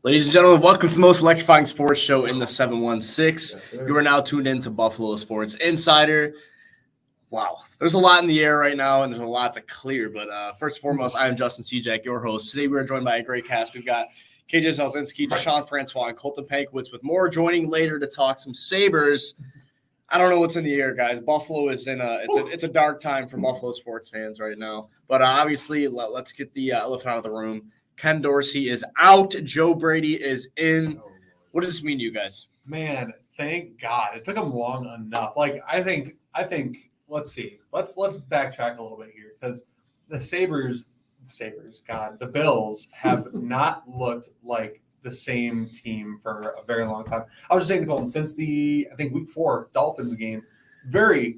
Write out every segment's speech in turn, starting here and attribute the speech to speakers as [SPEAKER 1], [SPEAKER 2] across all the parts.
[SPEAKER 1] Ladies and gentlemen, welcome to the most electrifying sports show in the 716.
[SPEAKER 2] Yes,
[SPEAKER 1] You are now tuned in to Buffalo Sports Insider. Wow, there's a lot in the air right now, and there's a lot to clear. But first and foremost, I am Justin Cejak, your host. Today we are joined by a great cast. We've got KJ Zelzinski, Deshaun Francois, and Colton Pankiewicz with more joining later to talk some Sabres. I don't know what's in the air, guys. Buffalo is in it's a dark time for Buffalo sports fans right now. But obviously, let's get the elephant out of the room. Ken Dorsey is out. Joe Brady is in. What does this mean to you guys?
[SPEAKER 3] Man, thank God. It took him long enough. I think let's see. Let's backtrack a little bit here because the the Bills have not looked like the same team for a very long time. I was just saying to Colton, since the week 4 Dolphins game, very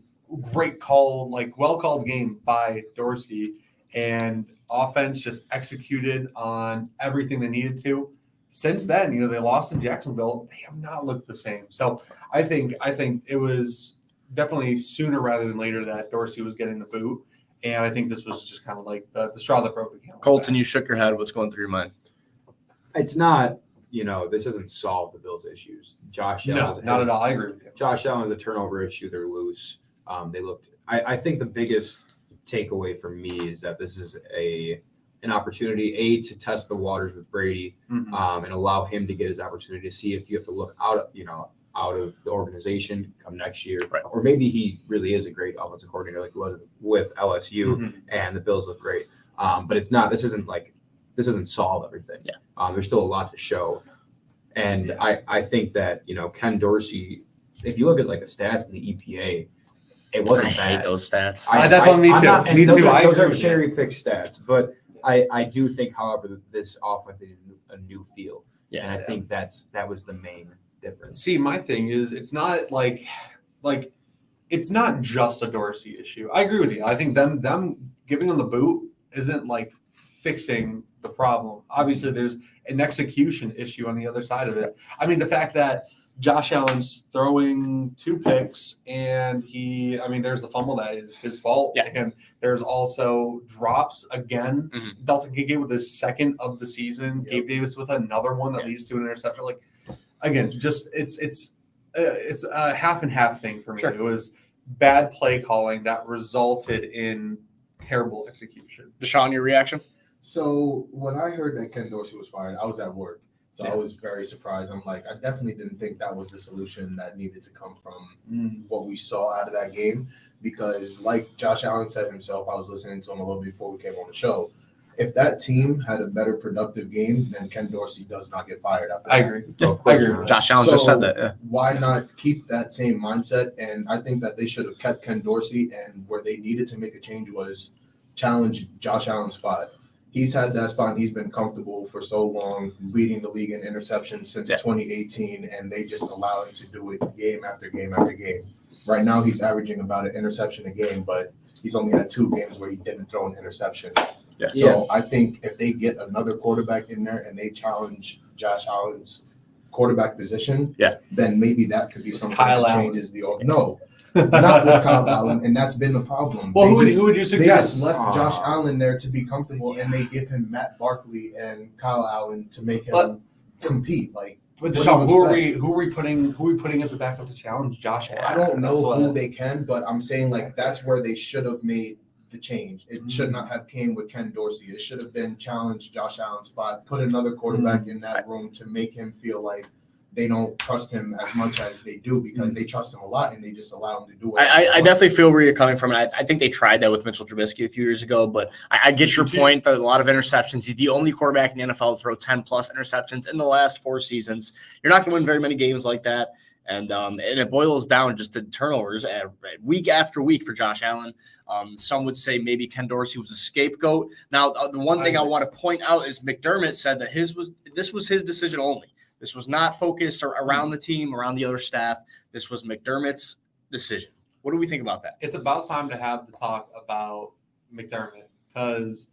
[SPEAKER 3] great call, well called game by Dorsey. And offense just executed on everything they needed to. Since then, they lost in Jacksonville. They have not looked the same. So I think it was definitely sooner rather than later that Dorsey was getting the boot. And I think this was just kind of like the straw that broke the camel's back.
[SPEAKER 1] Colton, you shook your head. What's going through your mind?
[SPEAKER 4] It's not, this doesn't solve the Bills' issues. Josh Allen.
[SPEAKER 3] No, not at all. I agree with you.
[SPEAKER 4] Josh Allen is a turnover issue. They're loose. They looked. I think the biggest takeaway from me is that this is an opportunity to test the waters with Brady, and allow him to get his opportunity to see if you have to look out of the organization come next year,
[SPEAKER 1] right.
[SPEAKER 4] Or maybe he really is a great offensive coordinator like he was with LSU, and the Bills look great. But it's not. This doesn't solve everything.
[SPEAKER 1] Yeah.
[SPEAKER 4] There's still a lot to show, and I think that Ken Dorsey, if you look at the stats in the EPA. It wasn't
[SPEAKER 1] I hate those stats.
[SPEAKER 3] That's on me too. Me too.
[SPEAKER 4] Those are cherry-picked stats, but I do think, however, that this offense needed a new feel, and I think that was the main difference.
[SPEAKER 3] See, my thing is, it's not it's not just a Dorsey issue. I agree with you. I think them giving them the boot isn't fixing the problem. Obviously, there's an execution issue on the other side of it. I mean, the fact that Josh Allen's throwing 2 picks, and there's the fumble that is his fault.
[SPEAKER 1] Yeah.
[SPEAKER 3] And there's also drops again. Dalton Kincaid with his second of the season. Yep. Gabe Davis with another one that leads to an interception. Again, just it's a half and half thing for me.
[SPEAKER 1] Sure.
[SPEAKER 3] It was bad play calling that resulted in terrible execution.
[SPEAKER 1] Deshaun, your reaction?
[SPEAKER 2] So when I heard that Ken Dorsey was fired, I was at work. So I was very surprised. I'm I definitely didn't think that was the solution that needed to come from what we saw out of that game. Because like Josh Allen said himself, I was listening to him a little before we came on the show. If that team had a better productive game, then Ken Dorsey does not get fired after that.
[SPEAKER 3] I agree.
[SPEAKER 1] I agree. Josh Allen just said that. Yeah.
[SPEAKER 2] Why not keep that same mindset? And I think that they should have kept Ken Dorsey, and where they needed to make a change was challenge Josh Allen's spot. He's had that spot, and he's been comfortable for so long, leading the league in interceptions since 2018, and they just allow him to do it game after game after game. Right now, he's averaging about an interception a game, but he's only had 2 games where he didn't throw an interception.
[SPEAKER 1] Yeah.
[SPEAKER 2] So I think if they get another quarterback in there and they challenge Josh Allen's quarterback position, then maybe that could be something that changes the – no. Not with Kyle Allen, and that's been the problem.
[SPEAKER 3] Well, who would you suggest?
[SPEAKER 2] They just left Josh Allen there to be comfortable, and they give him Matt Barkley and Kyle Allen to make him compete.
[SPEAKER 3] But Deshaun, who are we putting as the backup to challenge Josh Allen?
[SPEAKER 2] I don't know who they can, but I'm saying that's where they should have made the change. It should not have came with Ken Dorsey. It should have been challenge Josh Allen's spot, put another quarterback in that room to make him feel like they don't trust him as much as they do, because they trust him a lot and they just allow him to do it.
[SPEAKER 1] I definitely feel where you're coming from. And I think they tried that with Mitchell Trubisky a few years ago, but I get your point that a lot of interceptions. He's the only quarterback in the NFL to throw 10-plus interceptions in the last 4 seasons. You're not going to win very many games like that. And it boils down just to turnovers week after week for Josh Allen. Some would say maybe Ken Dorsey was a scapegoat. Now, the one thing I want to point out is McDermott said that this was his decision only. This was not focused around the team, around the other staff. This was McDermott's decision. What do we think about that?
[SPEAKER 3] It's about time to have the talk about McDermott because,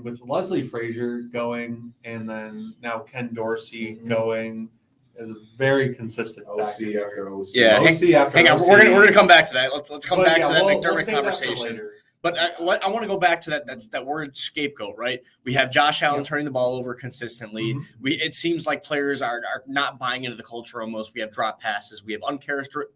[SPEAKER 3] with Leslie Frazier going and then now Ken Dorsey going is a very consistent
[SPEAKER 2] OC after OC.
[SPEAKER 1] Yeah,
[SPEAKER 3] OC after
[SPEAKER 1] hang on.
[SPEAKER 3] OC.
[SPEAKER 1] We're gonna come back to that. Let's come back to that
[SPEAKER 3] we'll
[SPEAKER 1] McDermott
[SPEAKER 3] save that for
[SPEAKER 1] conversation.
[SPEAKER 3] later.
[SPEAKER 1] But I want to go back to that word scapegoat, right? We have Josh Allen turning the ball over consistently. It seems like players are not buying into the culture almost. We have drop passes. We have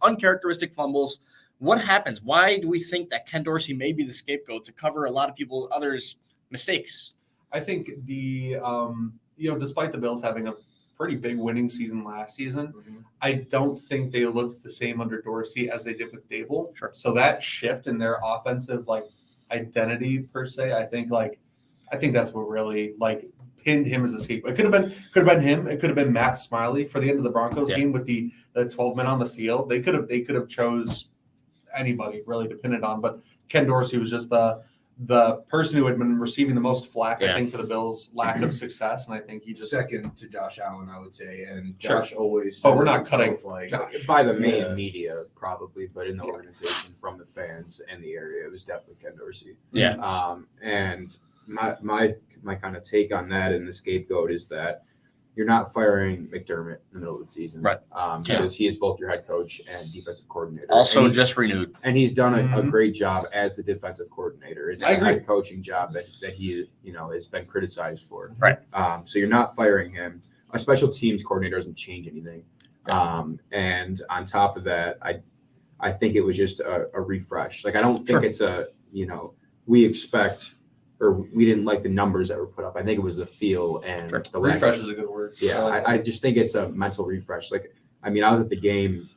[SPEAKER 1] uncharacteristic fumbles. What happens? Why do we think that Ken Dorsey may be the scapegoat to cover a lot of others' mistakes?
[SPEAKER 3] I think despite the Bills having a pretty big winning season last season, I don't think they looked the same under Dorsey as they did with Dable.
[SPEAKER 1] Sure.
[SPEAKER 3] So that shift in their offensive identity per se, I think that's what really pinned him as a scapegoat. It could have been him. It could have been Matt Smiley for the end of the Broncos game with the 12 men on the field. They could have chose anybody really to pin it on, but Ken Dorsey was just the person who had been receiving the most flack, I think, for the Bills' lack of success, and I think he just
[SPEAKER 2] second to Josh Allen, I would say, and
[SPEAKER 3] Sure.
[SPEAKER 2] Josh always.
[SPEAKER 3] But we're not cutting
[SPEAKER 4] by the main media probably, but in the organization from the fans and the area, it was definitely Ken Dorsey.
[SPEAKER 1] Yeah.
[SPEAKER 4] And my kind of take on that and the scapegoat is that you're not firing McDermott in the middle of the season,
[SPEAKER 1] right?
[SPEAKER 4] Because he is both your head coach and defensive coordinator.
[SPEAKER 1] Also, just renewed,
[SPEAKER 4] and he's done a great job as the defensive coordinator. It's a head coaching job that he has been criticized for.
[SPEAKER 1] Right.
[SPEAKER 4] So you're not firing him. A special teams coordinator doesn't change anything. And on top of that, I think it was just a refresh. I don't think it's we expect. Or we didn't like the numbers that were put up. I think it was the feel and the
[SPEAKER 3] refresh is a good word.
[SPEAKER 4] Yeah, I just think it's a mental refresh. I was at the game,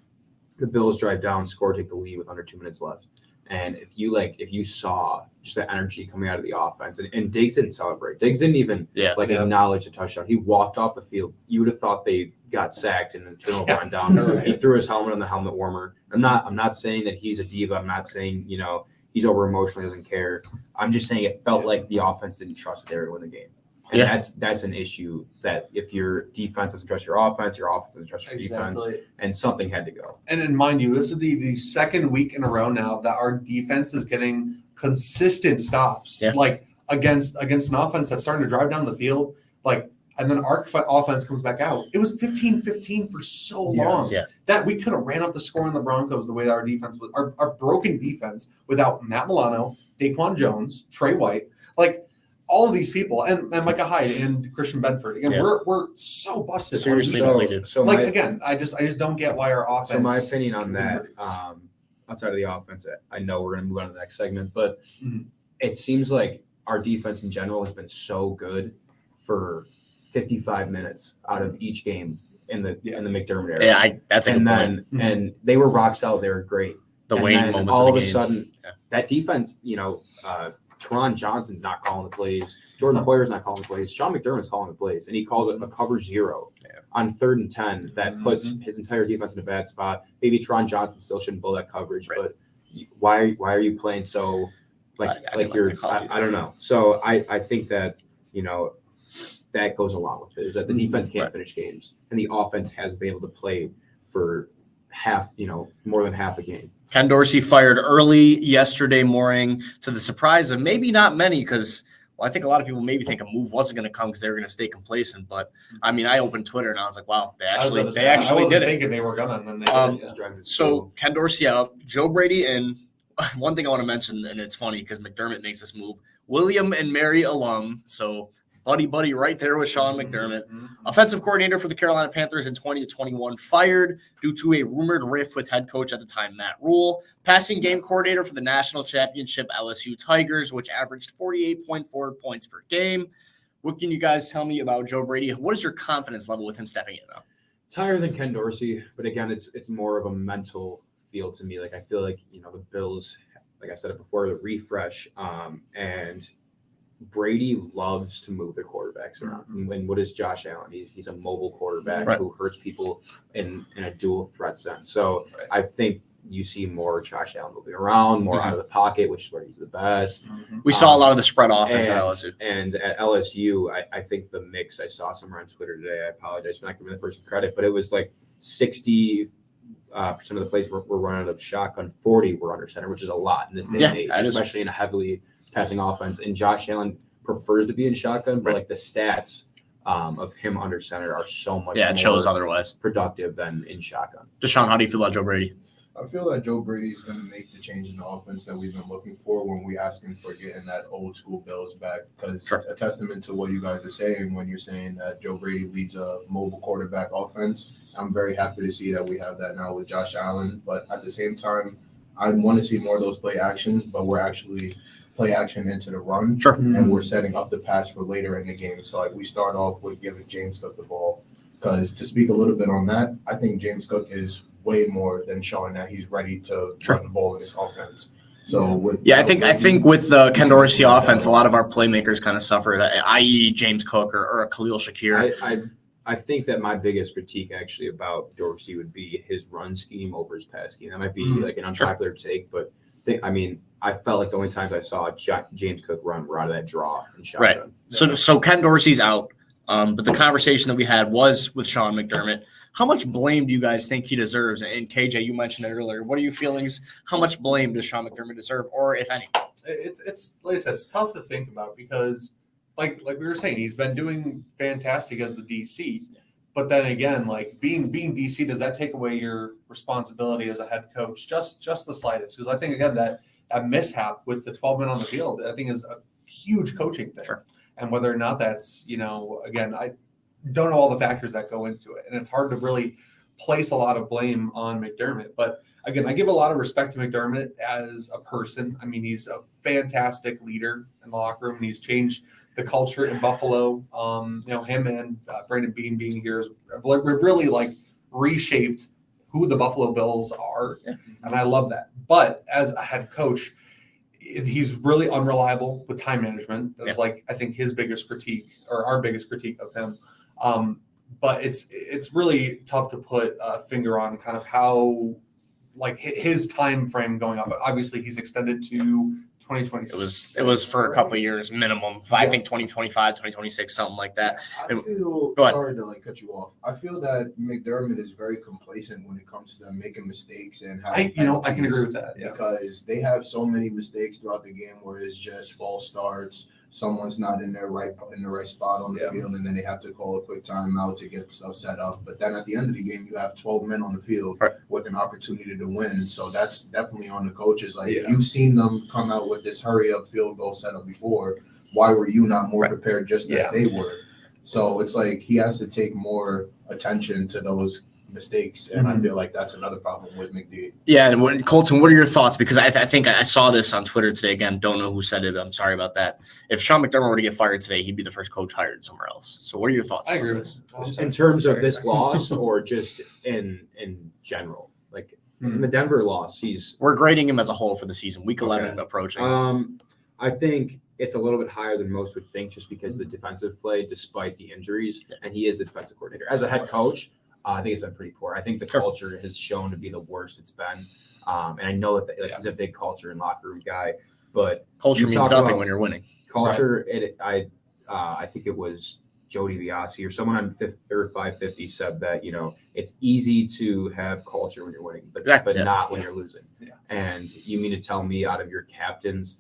[SPEAKER 4] the Bills drive down, score, take the lead with under 2 minutes left. And if you saw just the energy coming out of the offense, and Diggs didn't celebrate. Diggs didn't even acknowledge the touchdown. He walked off the field. You would have thought they got sacked and then turnover on down. He threw his helmet on the helmet warmer. I'm not saying that he's a diva. I'm not saying he's over emotionally, doesn't care. I'm just saying it felt like the offense didn't trust that they were to win the game. And that's an issue that if your defense doesn't trust your offense doesn't trust your defense, and something had to go.
[SPEAKER 3] And mind you, this is the second week in a row now that our defense is getting consistent stops, against an offense that's starting to drive down the field, and then our offense comes back out. It was 15-15 for so long that we could have ran up the score on the Broncos the way that our defense was. Our broken defense without Matt Milano, Daquan Jones, Trey White, all of these people, and Micah Hyde and Christian Bedford. Again, we're so busted.
[SPEAKER 1] Seriously depleted.
[SPEAKER 3] Again, I just don't get why our offense.
[SPEAKER 4] So my opinion on that, outside of the offense, I know we're going to move on to the next segment, but it seems like our defense in general has been so good for 55 minutes out of each game in the McDermott era.
[SPEAKER 1] Yeah, that's a good point.
[SPEAKER 4] And they were rock solid. They were great.
[SPEAKER 1] The waning moments
[SPEAKER 4] all
[SPEAKER 1] of the
[SPEAKER 4] a
[SPEAKER 1] game.
[SPEAKER 4] Sudden, that defense, Teron Johnson's not calling the plays. Jordan Poyer's not calling the plays. Sean McDermott's calling the plays, and he calls it a cover 0 on 3rd and 10. That puts his entire defense in a bad spot. Maybe Teron Johnson still shouldn't blow that coverage, but why are you playing so you're? I don't know. So I think that that goes along with it, is that the defense can't finish games, and the offense hasn't been able to play for more than half a game.
[SPEAKER 1] Ken Dorsey fired early yesterday morning to the surprise of maybe not many, because I think a lot of people maybe think a move wasn't going to come because they were going to stay complacent. But I opened Twitter and I was like, wow, they actually did it.
[SPEAKER 3] Thinking they were gonna, and then they did.
[SPEAKER 1] So Ken Dorsey out, Joe Brady in. One thing I want to mention, and it's funny because McDermott makes this move, William and Mary alum. So buddy right there with Sean McDermott. Offensive coordinator for the Carolina Panthers in 2021, fired due to a rumored rift with head coach at the time, Matt Rule. Passing game coordinator for the national championship LSU Tigers, which averaged 48.4 points per game. What can you guys tell me about Joe Brady? What is your confidence level with him stepping in now?
[SPEAKER 4] It's higher than Ken Dorsey, but again, it's more of a mental feel to me. I feel like, the Bills, like I said it before, the refresh, and Brady loves to move the quarterbacks around. And what is Josh Allen? He's a mobile quarterback who hurts people in a dual threat sense. So I think you see more Josh Allen moving around, more out of the pocket, which is where he's the best.
[SPEAKER 1] We saw a lot of the spread offense at LSU.
[SPEAKER 4] And at LSU, I think the mix, I saw somewhere on Twitter today, I apologize for not giving the person credit, but it was 60% of the plays were running out of shotgun, 40 were under center, which is a lot in this day and age, especially in a heavily passing offense. And Josh Allen prefers to be in shotgun, but the stats of him under center are so much
[SPEAKER 1] it shows otherwise
[SPEAKER 4] productive than in shotgun.
[SPEAKER 1] Deshaun, how do you feel about Joe Brady?
[SPEAKER 2] I feel that Joe Brady is going to make the change in the offense that we've been looking for when we ask him for getting that old school Bills back. Because a testament to what you guys are saying when you're saying that Joe Brady leads a mobile quarterback offense, I'm very happy to see that we have that now with Josh Allen. But at the same time, I want to see more of those play actions, but we're actually play action into the run.
[SPEAKER 1] Sure.
[SPEAKER 2] And we're setting up the pass for later in the game. So like we start off with giving James Cook the ball. Because to speak a little bit on that, I think James Cook is way more than showing that he's ready to run the ball in this offense. So
[SPEAKER 1] I think with the Ken Dorsey offense, a lot of our playmakers kind of suffered, i.e. James Cook or a Khalil Shakir.
[SPEAKER 4] I think that my biggest critique actually about Dorsey would be his run scheme over his pass scheme. That might be like an unpopular take, but I felt like the only times I saw James Cook run were out of that draw and shotgun.
[SPEAKER 1] Right. So Ken Dorsey's out, but the conversation that we had was with Sean McDermott. How much blame do you guys think he deserves? And KJ, you mentioned it earlier. What are your feelings? How much blame does Sean McDermott deserve, or if any?
[SPEAKER 3] It's like I said, it's tough to think about because, like we were saying, he's been doing fantastic as the DC. But then again, like being DC, does that take away your responsibility as a head coach? Just the slightest, because I think again that mishap with the 12 men on the field, I think is a huge coaching thing.
[SPEAKER 1] Sure.
[SPEAKER 3] And whether or not that's again, I don't know all the factors that go into it, and it's hard to really place a lot of blame on McDermott. But again, I give a lot of respect to McDermott as a person. I mean, he's a fantastic leader in the locker room, and he's changed the culture in Buffalo. Him and Brandon Beane being here have really like reshaped who the Buffalo Bills are, and I love that. But as a head coach, he's really unreliable with time management. That's like I think his biggest critique, or our biggest critique of him. But it's really tough to put a finger on kind of how like his time frame going up. Obviously, he's extended to 2026.
[SPEAKER 1] It was for a couple of years minimum. I think 2025, 2026, something like that.
[SPEAKER 2] I feel sorry to like cut you off. I feel that McDermott is very complacent when it comes to them making mistakes and how
[SPEAKER 3] I can agree with that. Yeah.
[SPEAKER 2] Because they have so many mistakes throughout the game where it's just false starts. Someone's not in the right spot on the field, and then they have to call a quick timeout to get stuff set up. But then at the end of the game, you have 12 men on the field with an opportunity to win. So that's definitely on the coaches. Like you've seen them come out with this hurry up field goal setup before. Why were you not more prepared just as they were? So it's like he has to take more attention to those mistakes, and I feel like that's another problem with McD.
[SPEAKER 1] Yeah, and Colton, what are your thoughts? Because I think I saw this on Twitter today. Again, don't know who said it. I'm sorry about that. If Sean McDermott were to get fired today, he'd be the first coach hired somewhere else. So what are your thoughts?
[SPEAKER 3] I agree
[SPEAKER 1] with
[SPEAKER 3] this.
[SPEAKER 4] In terms of this loss, or just in general, like in the Denver loss, we're
[SPEAKER 1] grading him as a whole for the season. Week 11 approaching.
[SPEAKER 4] I think it's a little bit higher than most would think, just because of the defensive play, despite the injuries, and he is the defensive coordinator. As a head coach, I think it's been pretty poor. I think the culture has shown to be the worst it's been. And I know that he's a big culture and locker room guy, but
[SPEAKER 1] culture means nothing when you're winning.
[SPEAKER 4] Culture, I think it was Joe DiBiase or someone on 550 said that, it's easy to have culture when you're winning, but not when you're losing. Yeah. And you mean to tell me out of your captains,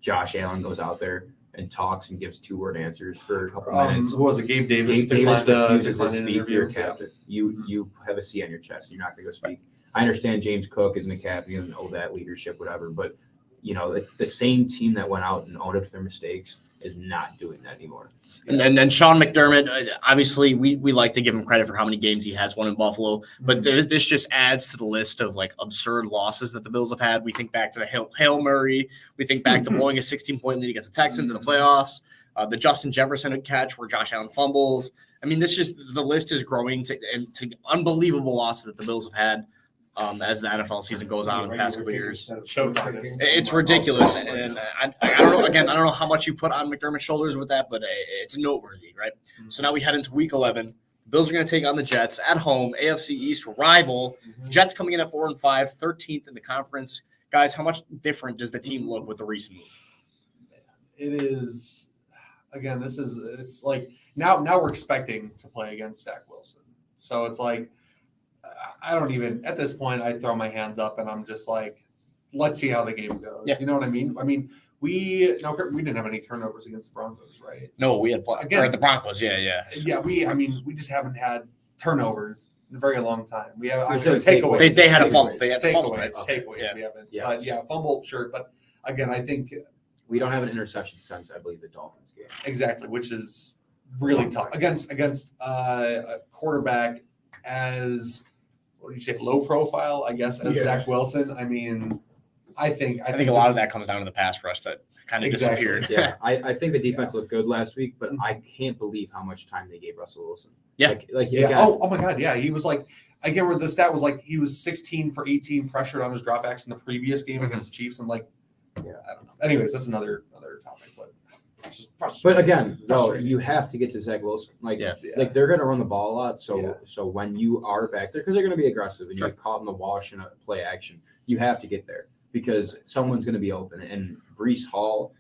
[SPEAKER 4] Josh Allen goes out there and talks and gives 2-word answers for a couple minutes?
[SPEAKER 3] Who was it? Gabe Davis?
[SPEAKER 4] Gabe Davis refuses to speak. You're a captain. You have a C on your chest. You're not going to go speak. I understand James Cook isn't a captain. He doesn't owe that leadership, whatever. But, the same team that went out and owned up to their mistakes is not doing that anymore.
[SPEAKER 1] And then Sean McDermott, obviously, we like to give him credit for how many games he has won in Buffalo, but this just adds to the list of like absurd losses that the Bills have had. We think back to the Hail Murray. We think back to blowing a 16-point lead against the Texans in the playoffs, the Justin Jefferson catch where Josh Allen fumbles. I mean, the list is growing to unbelievable losses that the Bills have had as the NFL season goes on in the past couple of years. It's ridiculous. And I don't know, again, I don't know how much you put on McDermott's shoulders with that, but it's noteworthy, right? Mm-hmm. So now we head into week 11. The Bills are going to take on the Jets at home, AFC East rival. Mm-hmm. Jets coming in at 4-5, 13th in the conference. Guys, how much different does the team look with the recent move?
[SPEAKER 3] It is, again, it's like now we're expecting to play against Zach Wilson. So it's like, I don't even, at this point, I throw my hands up and I'm just like, let's see how the game goes. Yeah. You know what I mean? I mean, we didn't have any turnovers against the Broncos, right?
[SPEAKER 1] No, we had again the Broncos. Yeah.
[SPEAKER 3] Yeah, we just haven't had turnovers in a very long time. We have
[SPEAKER 4] There's no
[SPEAKER 3] takeaways.
[SPEAKER 1] They had a fumble. They had a fumble.
[SPEAKER 3] takeaways.
[SPEAKER 1] Right?
[SPEAKER 3] Takeaways.
[SPEAKER 1] Yeah.
[SPEAKER 3] We haven't.
[SPEAKER 4] Yes.
[SPEAKER 3] Fumble, sure. But again, I think
[SPEAKER 4] We don't have an interception since, I believe, the Dolphins game.
[SPEAKER 3] exactly, which is really tough against a quarterback as what do you say, low profile, I guess, as Zach Wilson. I mean, I think
[SPEAKER 1] I think a lot of that comes down to the pass rush that kind of
[SPEAKER 3] Exactly.
[SPEAKER 1] disappeared.
[SPEAKER 4] Yeah, I think the defense looked good last week, but I can't believe how much time they gave Russell Wilson.
[SPEAKER 1] Yeah.
[SPEAKER 3] Yeah.
[SPEAKER 4] again,
[SPEAKER 3] Oh my God. Yeah. He was like, I get where the stat was like, he was 16 for 18 pressured on his dropbacks in the previous game against the Chiefs. I'm like,
[SPEAKER 4] Yeah.
[SPEAKER 3] I don't know. Anyways, that's another topic, but it's just
[SPEAKER 4] But
[SPEAKER 3] frustrating.
[SPEAKER 4] again, though,
[SPEAKER 3] Frustrating.
[SPEAKER 4] you have to get to Zach Wilson. Like
[SPEAKER 3] Yeah.
[SPEAKER 4] they're going to run the ball a lot. So
[SPEAKER 3] Yeah.
[SPEAKER 4] so when you are back there, because they're going to be aggressive and
[SPEAKER 1] Sure.
[SPEAKER 4] you're caught in the wash in a play action, you have to get there because someone's going to be open. And Breece Hall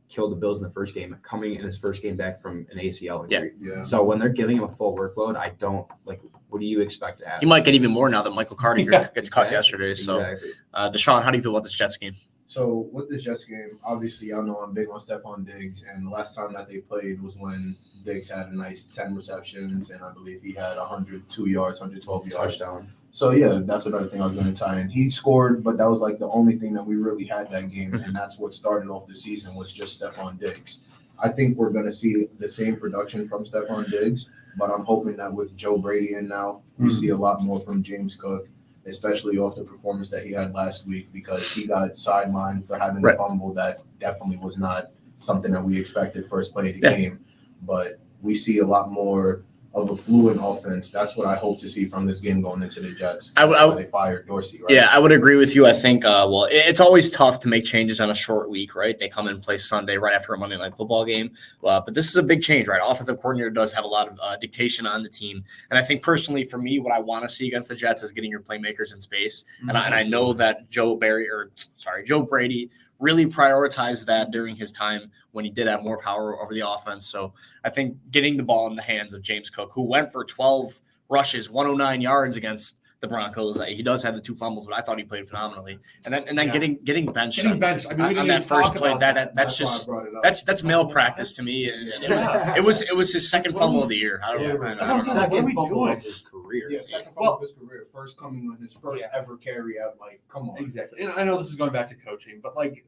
[SPEAKER 4] killed the Bills in the first game, coming in his first game back from an ACL injury.
[SPEAKER 2] Yeah.
[SPEAKER 4] So when they're giving him a full workload, I don't like. What do you expect to happen?
[SPEAKER 1] He might get even more now that Michael Carter
[SPEAKER 3] Yeah,
[SPEAKER 1] gets cut
[SPEAKER 4] Exactly,
[SPEAKER 1] yesterday. So,
[SPEAKER 4] exactly.
[SPEAKER 1] Deshaun, how do you feel about this Jets game?
[SPEAKER 2] So with this Jets game, obviously y'all know I'm big on Stephon Diggs, and the last time that they played was when Diggs had a nice 10 receptions, and I believe he had 102 yards, 112 yards.
[SPEAKER 4] Touchdown.
[SPEAKER 2] So yeah, that's another thing I was going to tie in. He scored, but that was like the only thing that we really had that game, and that's what started off the season was just Stephon Diggs. I think we're going to see the same production from Stephon Diggs, but I'm hoping that with Joe Brady in now, we see a lot more from James Cook, especially off the performance that he had last week because he got sidelined for having a fumble that definitely was not something that we expected first play of the game. But we see a lot more of a fluent offense. That's what I hope to see from this game going into the Jets. That's why they fired Dorsey, right?
[SPEAKER 1] Yeah, I would agree with you. I think, it's always tough to make changes on a short week, right? They come and play Sunday right after a Monday Night Football game. But this is a big change, right? Offensive coordinator does have a lot of dictation on the team. And I think personally for me, what I want to see against the Jets is getting your playmakers in space. And I know that Joe Brady really prioritized that during his time when he did have more power over the offense. So I think getting the ball in the hands of James Cook, who went for 12 rushes, 109 yards against the Broncos. He does have the 2 fumbles, but I thought he played phenomenally. And then getting benched.
[SPEAKER 3] Getting benched. I mean, we
[SPEAKER 1] on
[SPEAKER 3] didn't
[SPEAKER 1] that
[SPEAKER 3] even
[SPEAKER 1] first
[SPEAKER 3] talk
[SPEAKER 1] play.
[SPEAKER 3] about
[SPEAKER 1] That's
[SPEAKER 2] why I
[SPEAKER 1] just
[SPEAKER 2] brought it up.
[SPEAKER 1] that's malpractice to me. And
[SPEAKER 3] Yeah.
[SPEAKER 1] it was his second fumble of the year. I don't know.
[SPEAKER 3] That's what I'm saying. Like, what are we
[SPEAKER 4] Fumble
[SPEAKER 3] doing?
[SPEAKER 4] of his career.
[SPEAKER 2] Yeah, second fumble of his career, first coming on his first ever carry out. Like, come on.
[SPEAKER 3] Exactly. And I know this is going back to coaching, but like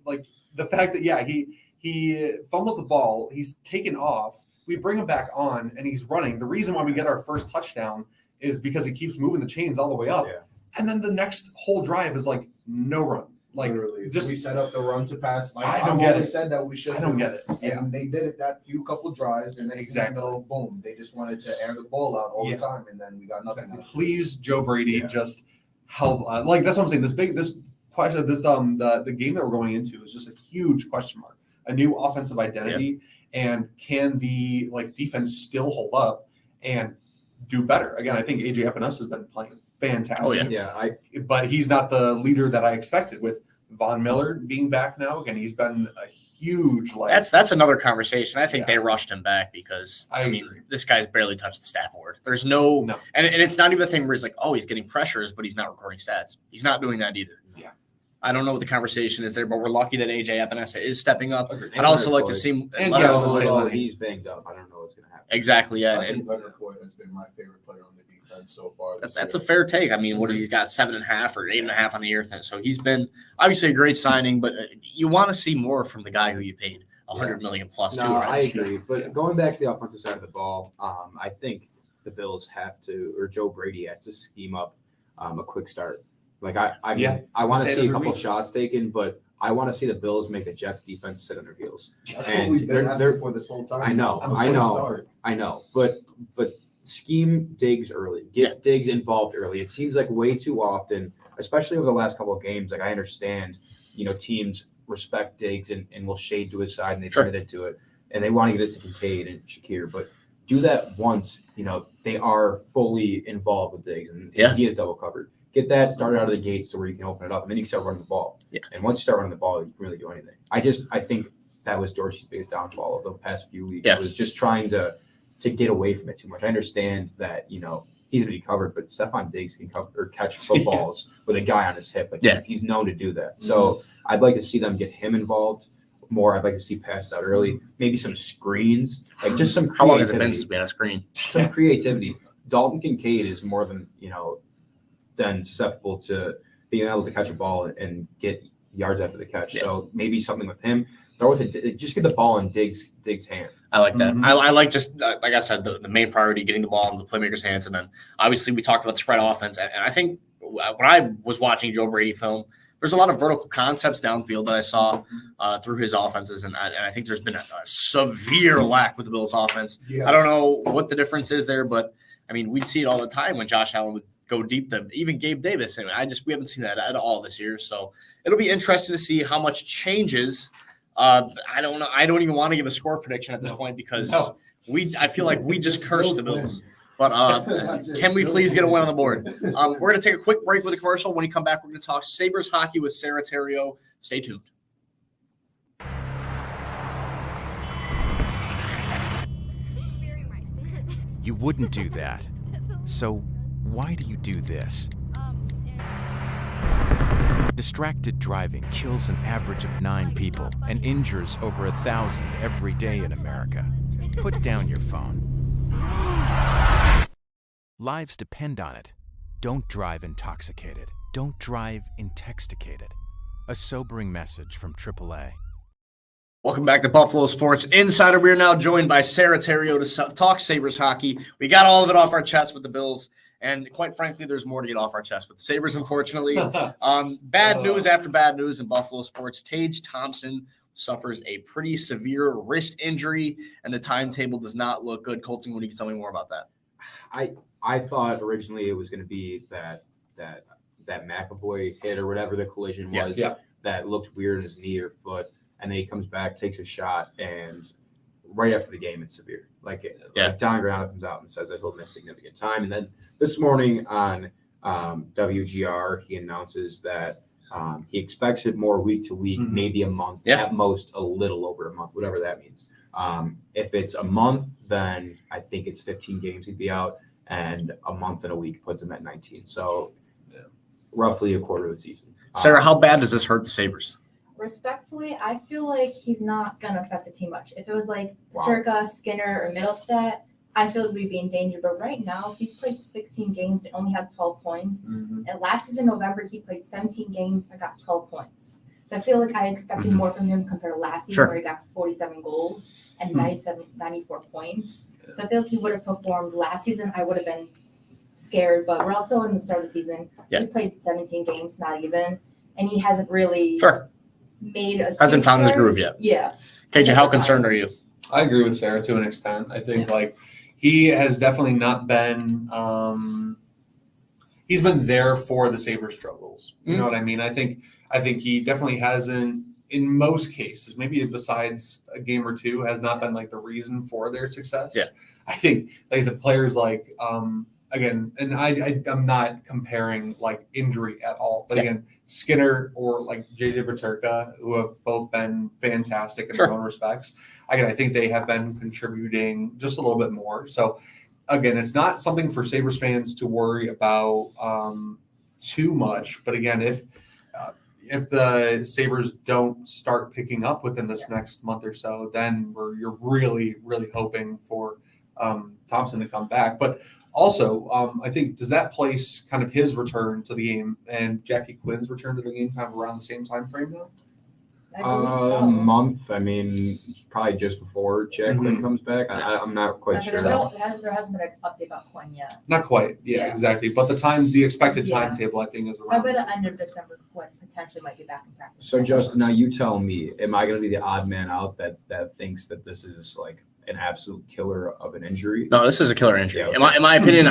[SPEAKER 3] the fact that he fumbles the ball, he's taken off. We bring him back on, and he's running. The reason why we get our first touchdown is because he keeps moving the chains all the way up.
[SPEAKER 4] Yeah.
[SPEAKER 3] And then the next whole drive is like no run. Like
[SPEAKER 2] Literally,
[SPEAKER 3] just
[SPEAKER 2] we set up the run to pass. Like
[SPEAKER 3] I don't
[SPEAKER 2] I've
[SPEAKER 3] get
[SPEAKER 2] always
[SPEAKER 3] it.
[SPEAKER 2] said that we should.
[SPEAKER 3] I don't get it.
[SPEAKER 2] And they did it that few couple drives, and next thing you know, boom, they just wanted to air the ball out all the time, and then we got nothing.
[SPEAKER 3] Exactly. Please, Joe Brady, just help. Like that's what I'm saying. This question, the game that we're going into is just a huge question mark. A new offensive identity, and can the defense still hold up and do better? Again, I think AJ Epinesa has been playing fantastic.
[SPEAKER 1] Oh, yeah.
[SPEAKER 4] Yeah,
[SPEAKER 3] But he's not the leader that I expected with Von Miller being back now. Again, he's been a huge
[SPEAKER 1] That's another conversation. I think
[SPEAKER 3] Yeah.
[SPEAKER 1] they rushed him back because
[SPEAKER 3] I
[SPEAKER 1] mean
[SPEAKER 3] agree.
[SPEAKER 1] this guy's barely touched the stat board. There's no. And it's not even a thing where he's like, oh, he's getting pressures, but he's not recording stats. He's not doing that either.
[SPEAKER 3] Yeah.
[SPEAKER 1] I don't know what the conversation is there, but we're lucky that AJ Epinesa is stepping up.
[SPEAKER 3] Agreed.
[SPEAKER 1] I'd also like to see
[SPEAKER 3] And
[SPEAKER 1] Leonard
[SPEAKER 3] yeah,
[SPEAKER 1] Floyd.
[SPEAKER 3] Leonard.
[SPEAKER 4] he's banged up. I don't know what's going to happen.
[SPEAKER 1] Exactly, yeah.
[SPEAKER 2] I
[SPEAKER 1] And
[SPEAKER 2] think Leonard Floyd has been my favorite player on the defense so far.
[SPEAKER 1] that's a fair take. I mean, what he's got 7.5 or 8.5 on the year thing. So he's been obviously a great signing, but you want to see more from the guy who you paid $100 million plus.
[SPEAKER 4] No,
[SPEAKER 1] too, right?
[SPEAKER 4] I agree. But going back to the offensive side of the ball, I think the Bills have to, or Joe Brady has to scheme up a quick start. Like I want to see a couple shots taken, but I want to see the Bills make the Jets defense sit on their heels.
[SPEAKER 2] That's
[SPEAKER 4] And
[SPEAKER 2] what we've been
[SPEAKER 4] they're-
[SPEAKER 2] asking for this whole time.
[SPEAKER 4] I know, I know, but scheme Diggs early, get Diggs involved early. It seems like way too often, especially over the last couple of games. Like I understand, teams respect Diggs and will shade to his side and they committed to it, and they want to get it to Kincaid and Shakir, but do that once they are fully involved with Diggs and he is double covered. Get that started out of the gates to where you can open it up, and then you can start running the ball.
[SPEAKER 1] Yeah.
[SPEAKER 4] And once you start running the ball, you can really do anything. I think that was Dorsey's biggest downfall of the past few weeks.
[SPEAKER 1] Yeah.
[SPEAKER 4] Was just trying to get away from it too much. I understand that he's going to be covered, but Stephon Diggs can cover or catch footballs with a guy on his hip. Like he's known to do that. So I'd like to see them get him involved more. I'd like to see passes out early, maybe some screens, like just some creativity.
[SPEAKER 1] How long has it been since we had a screen?
[SPEAKER 4] Some creativity. Dalton Kincaid is more than susceptible to being able to catch a ball and get yards after the catch.
[SPEAKER 1] Yeah.
[SPEAKER 4] So maybe something with him. Throw it to just get the ball in Diggs' hand.
[SPEAKER 1] I like that.
[SPEAKER 3] Mhm.
[SPEAKER 1] I like just like I said, the main priority, getting the ball in the playmakers' hands, and then obviously we talked about the spread offense. And I think when I was watching Joe Brady film, there's a lot of vertical concepts downfield that I saw through his offenses, and I think there's been a severe lack with the Bills' offense.
[SPEAKER 2] Yes.
[SPEAKER 1] I don't know what the difference is there, but I mean we see it all the time when Josh Allen would go deep to even Gabe Davis, and we haven't seen that at all this year. So it'll be interesting to see how much changes. I don't know. I don't even want to give a score prediction at this point because I feel like we just cursed the Bills. But can we please get a win on the board? We're going to take a quick break with a commercial. When you come back, we're going to talk Sabres hockey with Sarah Theriault. Stay tuned.
[SPEAKER 5] You wouldn't do that. So why do you do this? Distracted driving kills an average of 9 people and injures over 1,000 every day in America. Put down your phone. Lives depend on it. Don't drive intoxicated. Don't drive intoxicated. A sobering message from AAA.
[SPEAKER 1] Welcome back to Buffalo Sports Insider. We are now joined by Sarah Theriault to talk Sabres hockey. We got all of it off our chest with the Bills. And quite frankly, there's more to get off our chest with the Sabres, unfortunately. Bad news after bad news in Buffalo sports. Tage Thompson suffers a pretty severe wrist injury, and the timetable does not look good. Colton, what do you tell me more about that?
[SPEAKER 4] I thought originally it was going to be that McAvoy hit or whatever the collision was that looked weird in his knee or foot, and then he comes back, takes a shot, and right after the game, it's severe. Like Don Granato comes out and says that he'll miss significant time, and then this morning on WGR, he announces that he expects it more week to week, maybe a month, at most a little over a month, whatever that means. If it's a month, then I think it's 15 games he'd be out, and a month and a week puts him at 19. So roughly a quarter of the season.
[SPEAKER 1] Sarah, how bad does this hurt the Sabres?
[SPEAKER 6] Respectfully, I feel like he's not going to affect the team much. If it was like Turka, Skinner, or Middlestat, I feel like we'd be in danger. But right now, he's played 16 games and only has 12 points. And last season, November, he played 17 games and got 12 points. So I feel like I expected more from him compared to last season where he got 47 goals and 94 points. So I feel like he would have performed last season. I would have been scared. But we're also in the start of the season. He played 17 games, not even. And he hasn't really
[SPEAKER 1] hasn't found his groove yet.
[SPEAKER 6] Yeah.
[SPEAKER 1] KJ, how concerned are you?
[SPEAKER 3] I agree with Sarah to an extent. I think he has definitely not been he's been there for the Sabres struggles. You know what I mean? I think he definitely hasn't, in most cases, maybe besides a game or two, has not been like the reason for their success. Yeah. I think, like I said, players like again, and I'm not comparing like injury at all, but again, Skinner or like JJ Peterka, who have both been fantastic in their own respects. Again, I think they have been contributing just a little bit more. So again, it's not something for Sabres fans to worry about too much. But again, if the Sabres don't start picking up within this next month or so, then you're really, really hoping for Thompson to come back. But also, I think, does that place kind of his return to the game and Jackie Quinn's return to the game kind of around the same time frame now?
[SPEAKER 4] A month. I mean, probably just before Jack Quinn comes back. I'm not quite sure.
[SPEAKER 6] There hasn't been an update about Quinn yet.
[SPEAKER 3] Not quite. Yeah, exactly. But the expected timetable, I think, is around.
[SPEAKER 6] By the end of December, Quinn potentially might be back in practice.
[SPEAKER 4] So, Justin, now you tell me, am I going to be the odd man out that thinks that this is like an absolute killer of an injury?
[SPEAKER 1] No, this is a killer injury. In my opinion,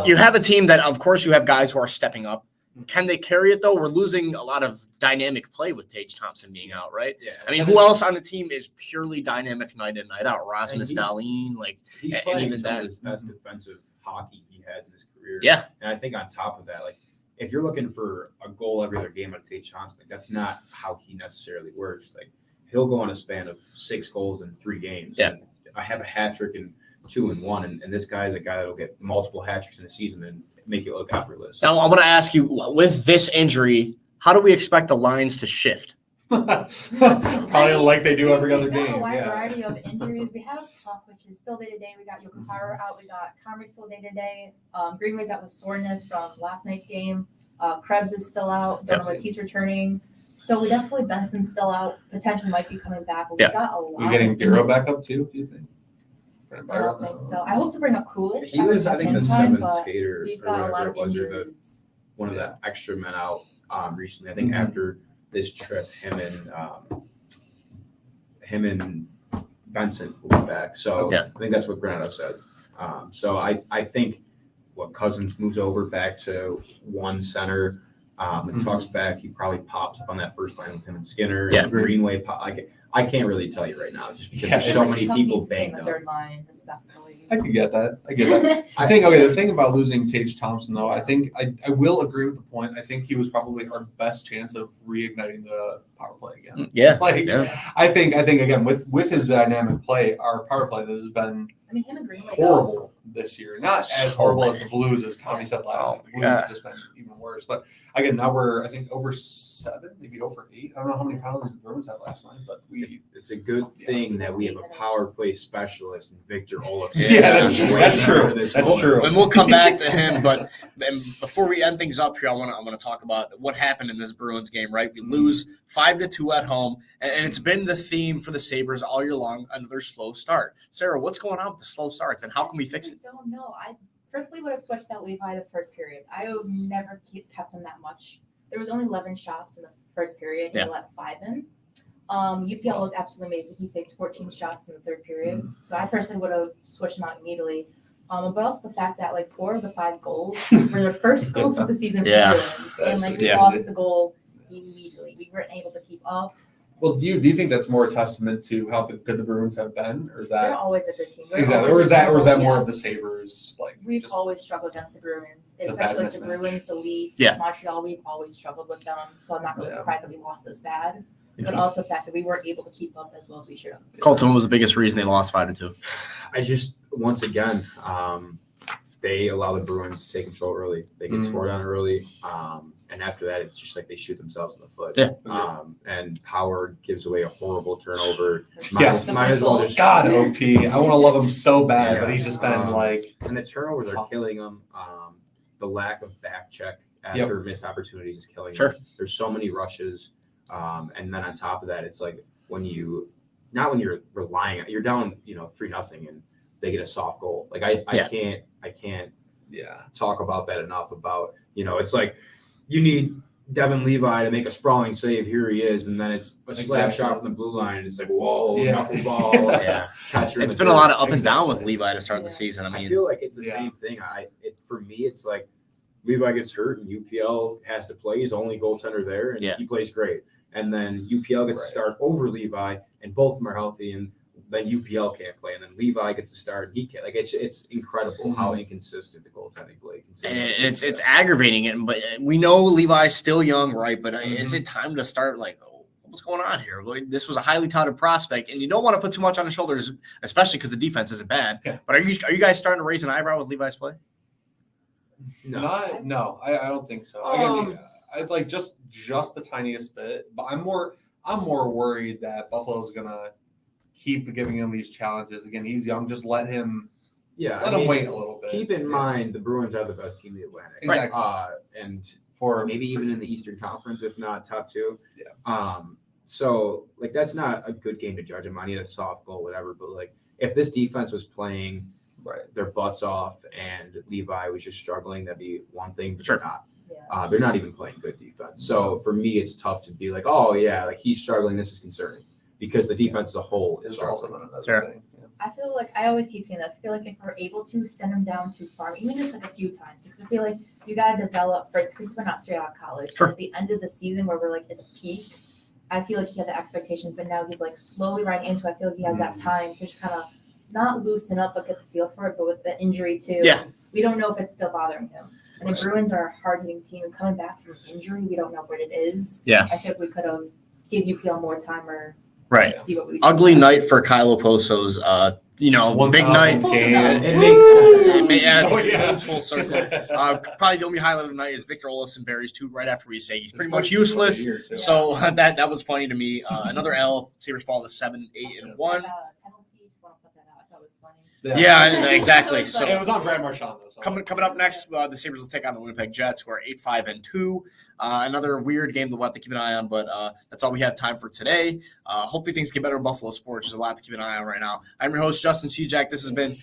[SPEAKER 3] you
[SPEAKER 1] have a team that, of course, you have guys who are stepping up. Can they carry it, though? We're losing a lot of dynamic play with Tage Thompson being out, right? Yeah. I mean, who else on the team is purely dynamic night in, night out? Rasmus Dahlin,
[SPEAKER 4] he's playing some of his best defensive hockey he has in his career.
[SPEAKER 1] Yeah.
[SPEAKER 4] And I think on top of that, like, if you're looking for a goal every other game out of Tage Thompson, that's not how he necessarily works. Like, he'll go on a span of 6 goals in 3 games.
[SPEAKER 1] Yeah.
[SPEAKER 4] And I have a hat trick in 2 and 1, and this guy's a guy that'll get multiple hat tricks in a season and make it look effortless.
[SPEAKER 1] Now, I want to ask you, with this injury, how do we expect the lines to shift?
[SPEAKER 3] Probably like they do every other
[SPEAKER 6] We've got
[SPEAKER 3] game.
[SPEAKER 6] a wide
[SPEAKER 3] Yeah.
[SPEAKER 6] variety of injuries. We have Tough, which is still day to day. We got Yokohara out. We got Comrie still day to day. Greenway's out with soreness from last night's game. Krebs is still out. Don't know if he's returning. So we definitely Benson's still out. Potentially might be coming back. But we got a lot.
[SPEAKER 3] We getting
[SPEAKER 6] of
[SPEAKER 3] Bureau back up too? Do you think?
[SPEAKER 6] I don't think so. I hope to bring up Coolidge.
[SPEAKER 4] He was, I
[SPEAKER 6] would
[SPEAKER 4] think,
[SPEAKER 6] have
[SPEAKER 4] the
[SPEAKER 6] him time,
[SPEAKER 4] seventh
[SPEAKER 6] but
[SPEAKER 4] skater
[SPEAKER 6] we've
[SPEAKER 4] or
[SPEAKER 6] got a lot
[SPEAKER 4] whatever
[SPEAKER 6] of
[SPEAKER 4] it was, or
[SPEAKER 6] injuries.
[SPEAKER 4] one of the extra men out recently. I think
[SPEAKER 3] Mhm.
[SPEAKER 4] after this trip, him and Benson will be back. So
[SPEAKER 1] Yeah.
[SPEAKER 4] I think that's what Granato said. So I think what Cousins moves over back to one center. And Tuck's back, he probably pops up on that first line with him and Skinner.
[SPEAKER 1] Yeah.
[SPEAKER 4] And Greenway, I can't really tell you right now, just because
[SPEAKER 3] Yeah,
[SPEAKER 4] there's so
[SPEAKER 3] it's
[SPEAKER 4] many
[SPEAKER 6] Tuck
[SPEAKER 4] people
[SPEAKER 6] needs to stay in
[SPEAKER 4] banged
[SPEAKER 6] the
[SPEAKER 4] up.
[SPEAKER 6] third line, respectfully.
[SPEAKER 3] I could get that. I get that. I think the thing about losing Tage Thompson though, I think I will agree with the point. I think he was probably our best chance of reigniting the power play again.
[SPEAKER 1] Yeah.
[SPEAKER 3] Like
[SPEAKER 1] Yeah.
[SPEAKER 3] I think again with his dynamic play, our power play that has been
[SPEAKER 6] I mean, him and Greenway.
[SPEAKER 3] horrible this year. Not as
[SPEAKER 1] So
[SPEAKER 3] horrible as
[SPEAKER 1] bad.
[SPEAKER 3] the Blues, as Tommy said last
[SPEAKER 1] Oh,
[SPEAKER 3] time. The Blues
[SPEAKER 1] yeah.
[SPEAKER 3] have just been even worse. But again, now we're I think over 7, maybe over 8. I don't know how many penalties the Bruins had last night, but we
[SPEAKER 4] It's a good thing that we have a power play specialist in Victor Olofsson.
[SPEAKER 3] Yeah, that's true. That's true.
[SPEAKER 1] And we'll come back to him, but before we end things up here, I want to talk about what happened in this Bruins game. Right, we lose 5-2 at home, and it's been the theme for the Sabres all year long. Another slow start. Sarah, what's going on with the slow starts, and how can we fix it?
[SPEAKER 6] I don't know. I personally would have switched out Levi the first period. I would never kept him that much. There was only 11 shots in the first period. He let 5 in. UPL looked absolutely amazing. He saved 14 shots in the third period. So I personally would have switched him out immediately. But also the fact that like 4 of the 5 goals were their first goals of the season for
[SPEAKER 1] Yeah.
[SPEAKER 6] the Bruins. And like we
[SPEAKER 1] Yeah.
[SPEAKER 6] lost the goal immediately. We weren't able to keep up.
[SPEAKER 3] Well, do you think that's more a testament to how good the Bruins have been, or is
[SPEAKER 6] They're
[SPEAKER 3] that
[SPEAKER 6] always a good team. They're
[SPEAKER 3] exactly,
[SPEAKER 6] always
[SPEAKER 3] or is
[SPEAKER 6] a
[SPEAKER 3] that
[SPEAKER 6] good
[SPEAKER 3] more
[SPEAKER 6] team.
[SPEAKER 3] of the Sabres? Like
[SPEAKER 6] We've
[SPEAKER 3] just
[SPEAKER 6] always struggled against the Bruins,
[SPEAKER 3] The
[SPEAKER 6] especially like
[SPEAKER 3] bad
[SPEAKER 6] the
[SPEAKER 3] mismatch.
[SPEAKER 6] Bruins, the Leafs,
[SPEAKER 1] Yeah.
[SPEAKER 6] Montreal. We've always struggled with them, so I'm not really
[SPEAKER 3] Yeah.
[SPEAKER 6] surprised that we lost this bad.
[SPEAKER 1] Yeah.
[SPEAKER 6] But also the fact that we weren't able to keep up as well as we should have.
[SPEAKER 1] Colton was the biggest reason they lost 5-2.
[SPEAKER 4] I just once again, they allow the Bruins to take control early. They get scored on early, and after that, it's just like they shoot themselves in the foot.
[SPEAKER 1] Yeah.
[SPEAKER 4] And Howard gives away a horrible turnover.
[SPEAKER 3] Yeah.
[SPEAKER 4] Might as well just
[SPEAKER 3] God, OP. I want to love him so bad,
[SPEAKER 4] Yeah.
[SPEAKER 3] but he's just been like
[SPEAKER 4] and the turnovers are killing them. The lack of back check after missed opportunities is killing
[SPEAKER 1] Sure.
[SPEAKER 4] them. There's so many rushes, and then on top of that, it's like when you're relying, you're down, 3-0, and they get a soft goal. Like I can't talk about that enough. About it's like you need Devin Levi to make a sprawling save. Here he is, and then it's a slap shot from the blue line, and it's like whoa, knuckleball.
[SPEAKER 1] Yeah.
[SPEAKER 4] Catcher in
[SPEAKER 1] It's
[SPEAKER 4] the
[SPEAKER 1] been a
[SPEAKER 4] dirt.
[SPEAKER 1] lot of up and down with
[SPEAKER 3] Exactly.
[SPEAKER 1] Levi to start the season. I
[SPEAKER 4] I
[SPEAKER 1] mean,
[SPEAKER 4] feel like it's the
[SPEAKER 3] Yeah.
[SPEAKER 4] same thing. For me, it's like Levi gets hurt and UPL has to play. He's the only goaltender there, and he plays great. And then UPL gets to start over Levi, and both of them are healthy, and then UPL can't play, and then Levi gets to start, and he can't. Like it's incredible how inconsistent the goaltending play.
[SPEAKER 1] and it's aggravating it. But we know Levi's still young, right? But is it time to start like, what's going on here? Like, this was a highly touted prospect, and you don't want to put too much on his shoulders, especially because the defense isn't bad.
[SPEAKER 3] Yeah.
[SPEAKER 1] But are you guys starting to raise an eyebrow with Levi's play?
[SPEAKER 3] No, I don't think so. Again, I'd like just the tiniest bit, but I'm more worried that Buffalo's gonna keep giving him these challenges. Again, he's young. Just let him wait a little bit.
[SPEAKER 4] Keep in mind the Bruins are the best team in the Atlantic.
[SPEAKER 3] Exactly.
[SPEAKER 4] And
[SPEAKER 3] for
[SPEAKER 4] maybe even in the Eastern Conference, if not top 2.
[SPEAKER 3] Yeah.
[SPEAKER 4] So like that's not a good game to judge him on. He had a soft goal, whatever. But like if this defense was playing their butts off and Levi was just struggling, that'd be one thing. But they're not.
[SPEAKER 6] Yeah.
[SPEAKER 4] They're not even playing good defense. So for me, it's tough to be like, oh yeah, like he's struggling. This is concerning because the defense as a whole is
[SPEAKER 3] is also
[SPEAKER 4] struggling.
[SPEAKER 3] another thing. Yeah.
[SPEAKER 6] I feel like I always keep saying this. I feel like if we're able to send him down to farm, even just like a few times, because I feel like you got to develop because we're not straight out of college.
[SPEAKER 1] Sure.
[SPEAKER 6] At the end of the season where we're like at the peak, I feel like he had the expectations, but now he's like slowly running into. I feel like he has that time to just kind of not loosen up, but get the feel for it. But with the injury too, we don't know if it's still bothering him. And the Bruins are a hard-hitting team, and coming back from injury, we don't know what it is.
[SPEAKER 1] Yeah.
[SPEAKER 6] I think we could have give UPL more time or
[SPEAKER 1] Right.
[SPEAKER 6] see what we
[SPEAKER 1] Ugly night for Kyle Oposo's big night.
[SPEAKER 6] Full
[SPEAKER 3] game.
[SPEAKER 6] circle.
[SPEAKER 4] It makes sense.
[SPEAKER 1] It may add
[SPEAKER 3] Oh, yeah.
[SPEAKER 1] full circle. Probably the only highlight of the night is Victor Olofsson buries two right after we say he's pretty
[SPEAKER 2] It's
[SPEAKER 1] much
[SPEAKER 2] funny too,
[SPEAKER 1] useless.
[SPEAKER 2] here, too.
[SPEAKER 1] So that was funny to me. Another L. Sabres fall to 7-8-1.
[SPEAKER 6] Penalty, just want to put that out. I thought it was funny.
[SPEAKER 1] Yeah, exactly. So
[SPEAKER 3] it was on Brad Marchand though. So.
[SPEAKER 1] coming up next, the Sabres will take on the Winnipeg Jets, who are 8-5-2. Another weird game that we'll have to keep an eye on, but that's all we have time for today. Hopefully things get better in Buffalo sports. There's a lot to keep an eye on right now. I'm your host, Justin Cejak. This has been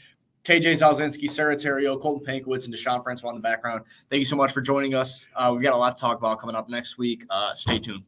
[SPEAKER 1] KJ Zalzinski, Sarah Terrio, Colton Pankowitz, and Deshaun Francois in the background. Thank you so much for joining us. We've got a lot to talk about coming up next week. Stay tuned.